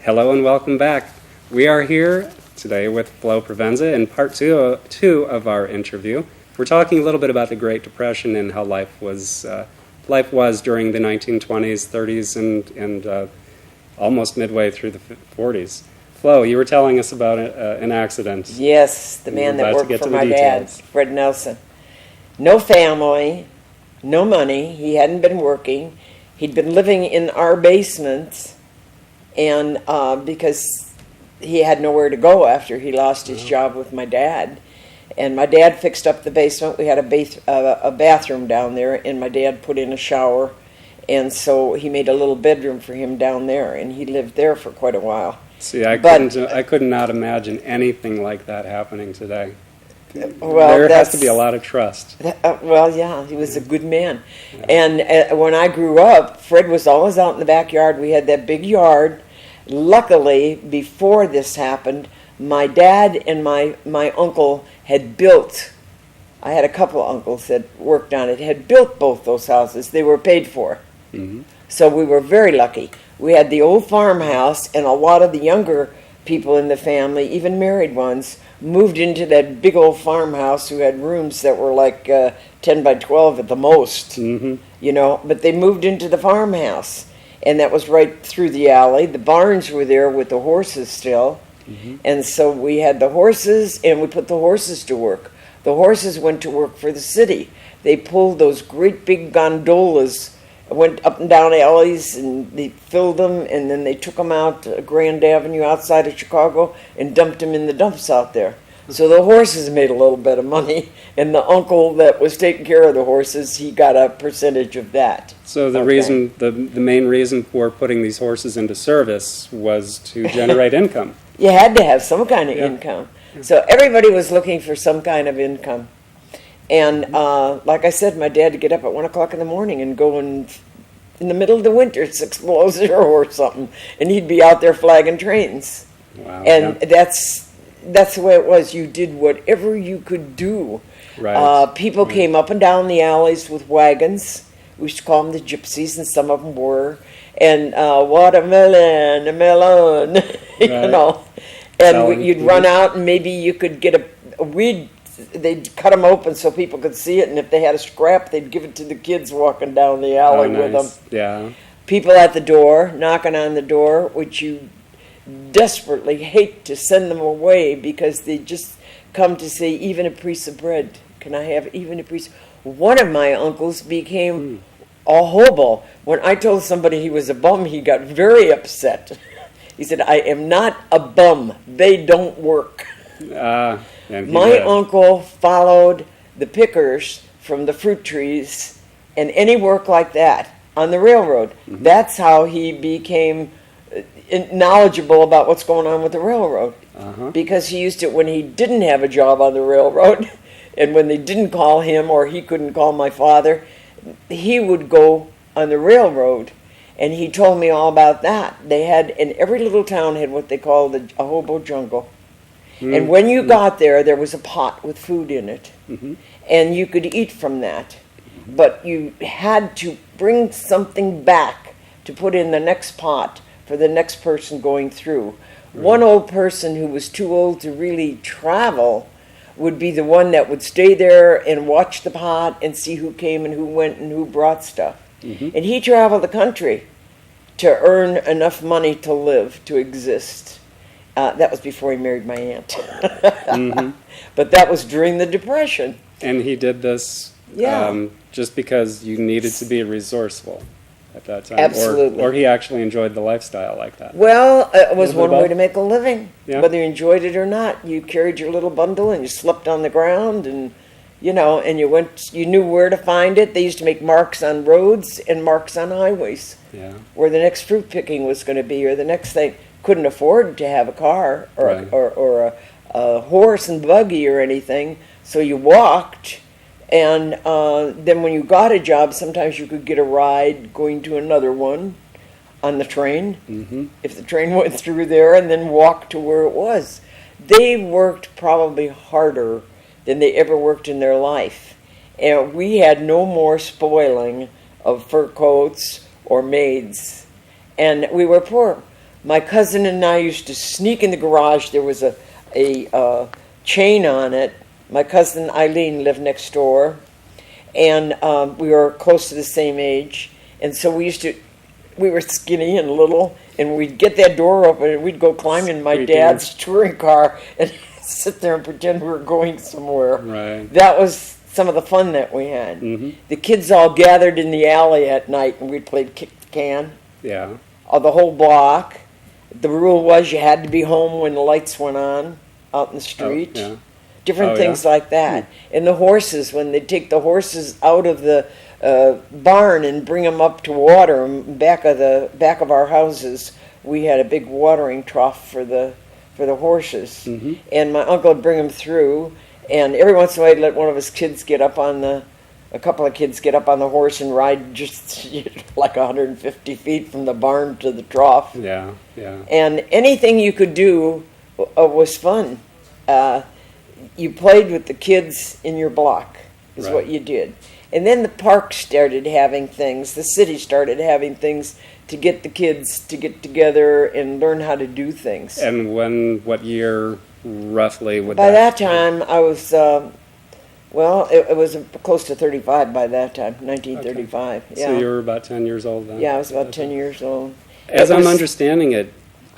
Hello and welcome back. We are here today with Flo Provenza in part two of our interview. We're talking a little bit about the Great Depression and how life was during the 1920s, 30s, and almost midway through the 40s. Flo, you were telling us about an accident. Yes, the man that worked for my dad, Fred Nelson. No family, no money. He hadn't been working. He'd been living in our basement, and because he had nowhere to go after he lost his job with my dad. And my dad fixed up the basement. We had a bathroom down there, and my dad put in a shower. And so he made a little bedroom for him down there, and he lived there for quite a while. See, I could not imagine anything like that happening today. Well, there has to be a lot of trust. Well, yeah, he was a good man. Yeah. And when I grew up, Fred was always out in the backyard. We had that big yard. Luckily, before this happened, my dad and my uncle had built, I had a couple of uncles that worked on it, had built both those houses. They were paid for. Mm-hmm. So we were very lucky. We had the old farmhouse, and a lot of the younger people in the family, even married ones, moved into that big old farmhouse who had rooms that were like 10 by 12 at the most, you know, but they moved into the farmhouse, and that was right through the alley. The barns were there with the horses still, and so we had the horses, and we put the horses to work. The horses went to work for the city. They pulled those great big gondolas, went up and down alleys, and they filled them, and then they took them out to Grand Avenue outside of Chicago and dumped them in the dumps out there. So the horses made a little bit of money, and the uncle that was taking care of the horses, he got a percentage of that. So the main reason for putting these horses into service was to generate income. You had to have some kind of income. So everybody was looking for some kind of income. And like I said, my dad would get up at 1 o'clock in the morning and go in the middle of the winter at 6 below zero or something, and he'd be out there flagging trains. Wow, and that's the way it was. You did whatever you could do. Right. People came up and down the alleys with wagons. We used to call them the gypsies, and some of them were. And watermelon, a melon, you know. And you'd run out, and maybe you could get a weed. They'd cut them open so people could see it, and if they had a scrap, they'd give it to the kids walking down the alley with them. Yeah. People at the door, knocking on the door, which you desperately hate to send them away because they just come to say, even a piece of bread. Can I have even a piece? One of my uncles became a hobo. When I told somebody he was a bum, he got very upset. He said, I am not a bum. They don't work. My uncle followed the pickers from the fruit trees and any work like that on the railroad. That's how he became knowledgeable about what's going on with the railroad. Because he used it when he didn't have a job on the railroad and when they didn't call him or he couldn't call my father, he would go on the railroad. And he told me all about that. They had, in every little town had what they called a hobo jungle. And when you got there, there was a pot with food in it, and you could eat from that. But you had to bring something back to put in the next pot for the next person going through. One old person who was too old to really travel would be the one that would stay there and watch the pot and see who came and who went and who brought stuff. And he traveled the country to earn enough money to live, to exist. That was before he married my aunt. But that was during the Depression. And he did this just because you needed to be resourceful at that time. Absolutely. Or he actually enjoyed the lifestyle like that. Well, it was one way to make a living. Yeah. Whether you enjoyed it or not. You carried your little bundle and you slept on the ground and, you know, and you knew where to find it. They used to make marks on roads and marks on highways. Yeah. Where the next fruit picking was going to be or the next thing. Couldn't afford to have a car or a horse and buggy or anything, so you walked. And then when you got a job, sometimes you could get a ride going to another one on the train, if the train went through there, and then walk to where it was. They worked probably harder than they ever worked in their life. And we had no more spoiling of fur coats or maids. And we were poor. My cousin and I used to sneak in the garage. There was a chain on it. My cousin Eileen lived next door, and we were close to the same age. And so we were skinny and little, and we'd get that door open, and we'd go climb in my Creepy. dad's touring car and sit there and pretend we were going somewhere. Right. That was some of the fun that we had. Mm-hmm. The kids all gathered in the alley at night, and we played kick the can. Yeah. The whole block. The rule was you had to be home when the lights went on out in the street. Oh, yeah. Different Oh, things yeah. like that. And the horses, when they'd take the horses out of the barn and bring them up to water back of our houses, we had a big watering trough for the horses. Mm-hmm. And my uncle would bring them through, and every once in a while he'd let one of his kids a couple of kids get up on the horse and ride just like 150 feet from the barn to the trough. Yeah. Yeah. And anything you could do was fun. You played with the kids in your block, is Right. what you did. And then the park started having things, the city started having things to get the kids to get together and learn how to do things. And what year roughly would By that time, I was, it was close to 35 by that time, 1935. So Yeah. you were about 10 years old then? Yeah, I was about 10 years old. As It I'm was- understanding it,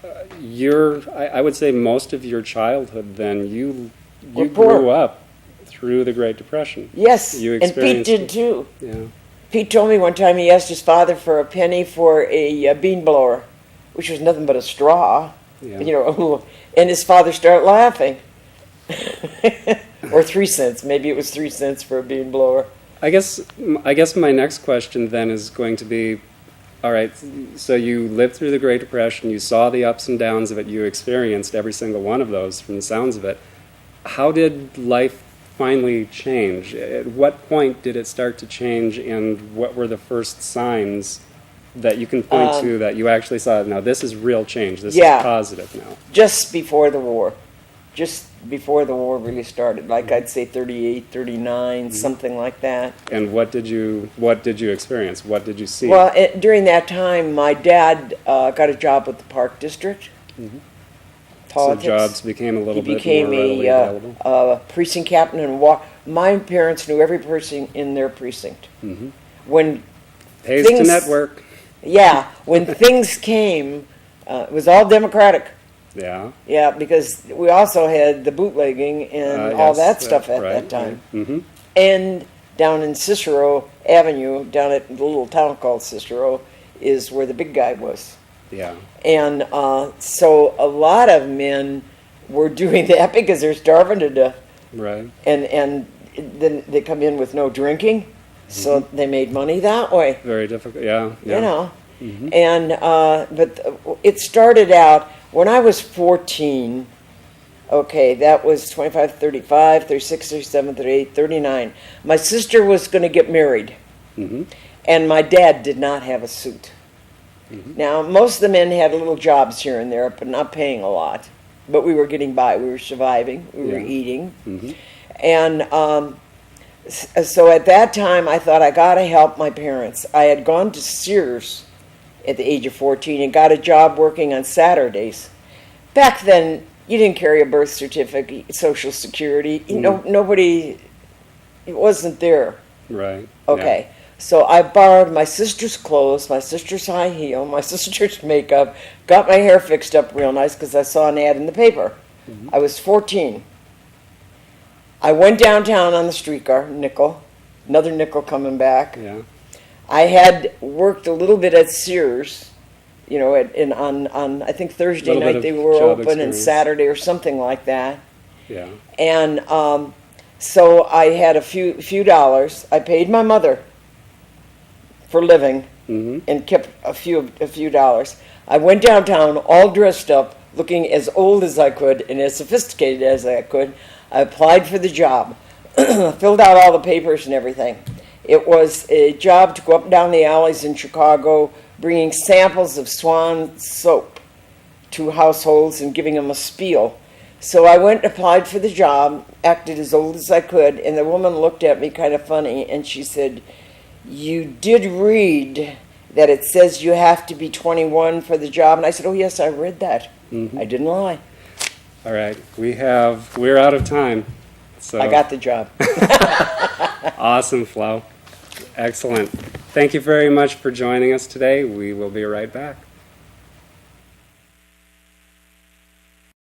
I would say most of your childhood then, you We're poor. grew up through the Great Depression. Yes, You and Pete experienced did it. too. Yeah. Pete told me one time he asked his father for a penny for a bean blower, which was nothing but a straw, Yeah. and his father started laughing. Or 3 cents, maybe it was 3 cents for a bean blower. I guess my next question then is going to be, all right, so you lived through the Great Depression, you saw the ups and downs of it, you experienced every single one of those from the sounds of it. How did life finally change? At what point did it start to change, and what were the first signs that you can point to that you actually saw, now this is real change, this Yeah. is positive now? Just before the war. Just before the war really started, like I'd say 38, 39, something like that. And what did you experience? What did you see? Well, during that time, my dad got a job with the Park District. so Politics. jobs became a little He bit became more readily a available. precinct captain and my parents knew every person in their precinct. Mm-hmm. When Pays to things- network. when things came, it was all Democratic. Yeah. Yeah, because we also had the bootlegging and all that stuff at that time. Mm-hmm. And down in Cicero Avenue, down at the little town called Cicero, is where the big guy was. Yeah. And so a lot of men were doing that because they're starving to death. Right. And then they come in with no drinking, so they made money that way. Very difficult. Yeah. Yeah. You know. Mhm. And but it started out when I was 14. Okay, that was 25, 35, 36, 37, 38, 39. My sister was going to get married, Mm-hmm. and my dad did not have a suit. Now, most of the men had little jobs here and there, but not paying a lot. But we were getting by. We were surviving. We were Yeah. eating. Mm-hmm. And so at that time, I thought I got to help my parents. I had gone to Sears at the age of 14 and got a job working on Saturdays. Back then, you didn't carry a birth certificate, Social Security. You know, nobody, it wasn't there. Right. Okay. So I borrowed my sister's clothes, my sister's high heel, my sister's makeup, got my hair fixed up real nice because I saw an ad in the paper. I was 14. I went downtown on the streetcar, nickel, another nickel coming back. Yeah. I had worked a little bit at Sears, you know, on I think Thursday Little bit night of they were job open and experience. Saturday or something like that. Yeah. And so I had a few dollars. I paid my mother for living Mm-hmm. and kept a few dollars. I went downtown all dressed up, looking as old as I could and as sophisticated as I could. I applied for the job, filled out all the papers and everything. It was a job to go up and down the alleys in Chicago, bringing samples of Swan soap to households and giving them a spiel. So I went and applied for the job, acted as old as I could, and the woman looked at me kind of funny, and she said, "You did read that it says you have to be 21 for the job. And I said, oh, yes, I read that. Mhm. I didn't lie. All right, we're out of time. So I got the job. awesome, Flo. Excellent. Thank you very much for joining us today. We will be right back.